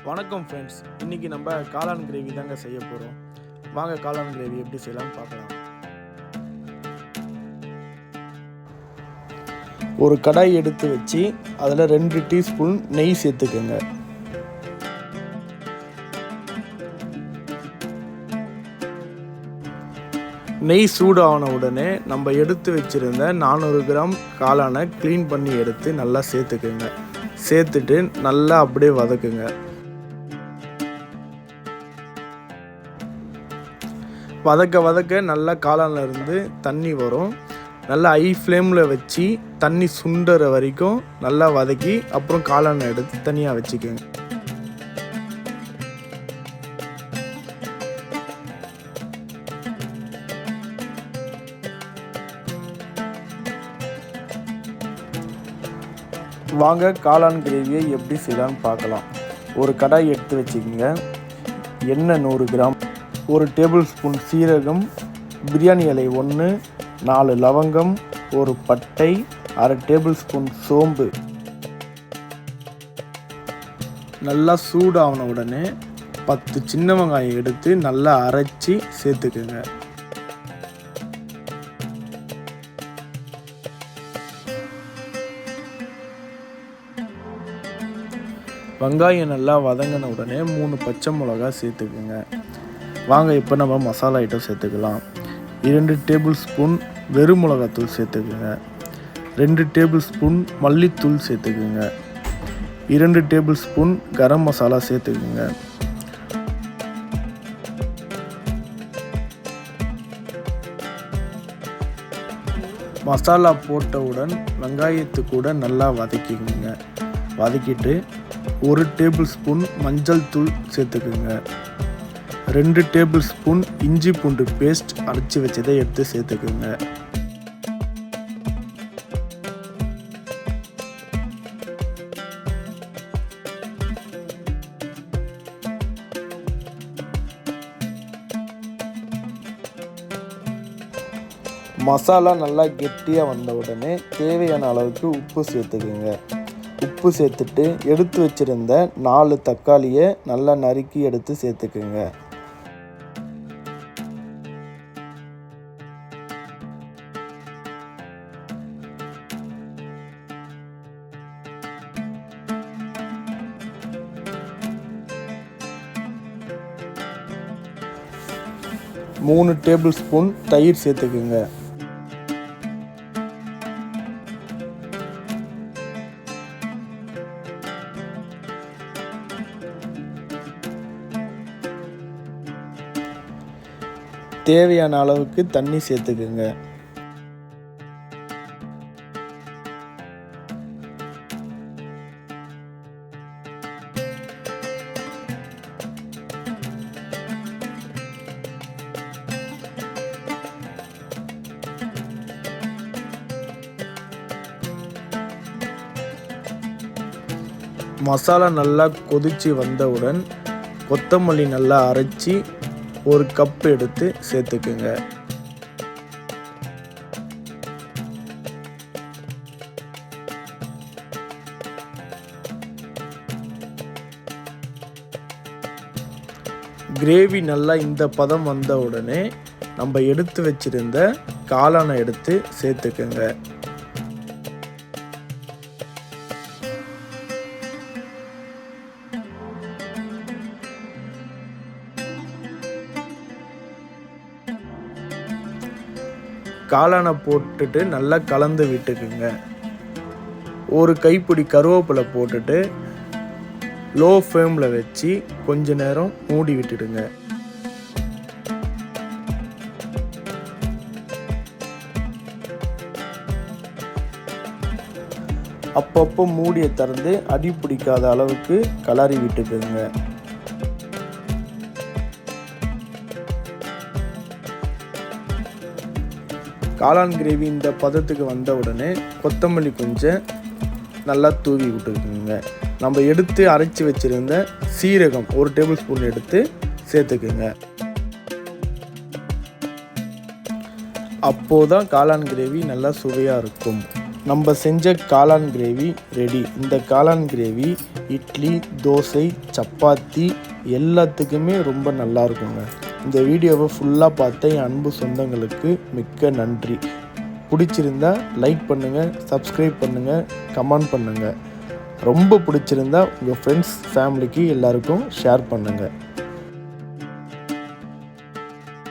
வணக்கம் ஃப்ரெண்ட்ஸ், இன்றைக்கி நம்ம காளான் கிரேவி தாங்க செய்ய போகிறோம். வாங்க காளான் கிரேவி எப்படி செய்யலாம்னு பார்க்கலாம். ஒரு கடாய் எடுத்து வச்சு அதில் 2 டீஸ்பூன் நெய் சேர்த்துக்கோங்க. நெய் சூடான உடனே நம்ம எடுத்து வச்சுருந்த 400 கிராம் காளானை க்ளீன் பண்ணி எடுத்து நல்லா சேர்த்துக்குங்க. சேர்த்துட்டு நல்லா அப்படியே வதக்குங்க. வதக்க நல்லா காளானில் இருந்து தண்ணி வரும். நல்லா ஹை ஃப்ளேமில் வச்சு தண்ணி சுண்டுற வரைக்கும் நல்லா வதக்கி அப்புறம் காளானை எடுத்து தனியாக வச்சுக்கோங்க. வாங்க காளான் கிரேவியை எப்படி செய்யலான்னு பார்க்கலாம். ஒரு கடாய் எடுத்து வச்சுக்கோங்க. எண்ணெய் 100 கிராம், 1 டேபிள் ஸ்பூன் சீரகம், பிரியாணி இலை 1, 4 லவங்கம், 1 பட்டை, 1/2 டேபிள் ஸ்பூன் சோம்பு. நல்லா சூடான உடனே 10 சின்ன வெங்காயம் எடுத்து நல்லா அரைச்சி சேர்த்துக்குங்க. வெங்காயம் நல்லா வதங்கின உடனே 3 பச்சை மிளகா சேர்த்துக்குங்க. வாங்க இப்போ நம்ம மசாலா ஐட்டம் சேர்த்துக்கலாம். 2 டேபிள் ஸ்பூன் வெறும் மிளகாத்தூள் சேர்த்துக்குங்க. 2 டேபிள் ஸ்பூன் மல்லித்தூள் சேர்த்துக்குங்க. 2 டேபிள் ஸ்பூன் கரம் மசாலா சேர்த்துக்குங்க. மசாலா போட்டவுடன் வெங்காயத்து கூட நல்லா வதக்கிக்குங்க. வதக்கிட்டு 1 டேபிள் ஸ்பூன் மஞ்சள் தூள் சேர்த்துக்குங்க. 2 டேபிள் ஸ்பூன் இஞ்சி பூண்டு பேஸ்ட் அரைச்சி வச்சதை எடுத்து சேர்த்துக்குங்க. மசாலா நல்லா கெட்டியாக வந்த உடனே தேவையான அளவுக்கு உப்பு சேர்த்துக்குங்க. உப்பு சேர்த்துட்டு எடுத்து வச்சுருந்த 4 தக்காளியை நல்லா நறுக்கி எடுத்து சேர்த்துக்குங்க. மூணு டேபிள் ஸ்பூன் தயிர் சேர்த்துக்குங்க. தேவையான அளவுக்கு தண்ணி சேர்த்துக்குங்க. மசாலா நல்லா கொதிச்சு வந்தவுடன் கொத்தமல்லி நல்லா அரைச்சி 1 கப் எடுத்து சேர்த்துக்குங்க. கிரேவி நல்லா இந்த பதம் வந்த உடனே நம்ம எடுத்து வச்சிருந்த காளானை எடுத்து சேர்த்துக்குங்க. காளானை போட்டுட்டு நல்லா கலந்து விட்டுக்குங்க. 1 கைப்பிடி கருவேப்பிலை போட்டுட்டு லோ ஃப்ளேமில் வச்சு கொஞ்ச நேரம் மூடி விட்டுடுங்க. அப்பப்போ மூடியை திறந்து அடி பிடிக்காத அளவுக்கு கலரி விட்டுக்குங்க. காளான் கிரேவி இந்த பதத்துக்கு வந்த உடனே கொத்தமல்லி கொஞ்சம் நல்லா தூவி விட்டுக்குங்க. நம்ம எடுத்து அரைச்சி வச்சுருந்த சீரகம் 1 டேபிள் ஸ்பூன் எடுத்து சேர்த்துக்குங்க. அப்போதான் காளான் கிரேவி நல்லா சுவையாக இருக்கும். நம்ம செஞ்ச காளான் கிரேவி ரெடி. இந்த காளான் கிரேவி இட்லி, தோசை, சப்பாத்தி எல்லாத்துக்குமே ரொம்ப நல்லா இருக்குங்க. இந்த வீடியோவை ஃபுல்லாக பார்த்த என் அன்பு சொந்தங்களுக்கு மிக்க நன்றி. பிடிச்சிருந்தா லைக் பண்ணுங்கள், சப்ஸ்கிரைப் பண்ணுங்கள், கமெண்ட் பண்ணுங்கள். ரொம்ப பிடிச்சிருந்தா உங்கள் ஃப்ரெண்ட்ஸ் ஃபேமிலிக்கு எல்லாருக்கும் ஷேர் பண்ணுங்கள்.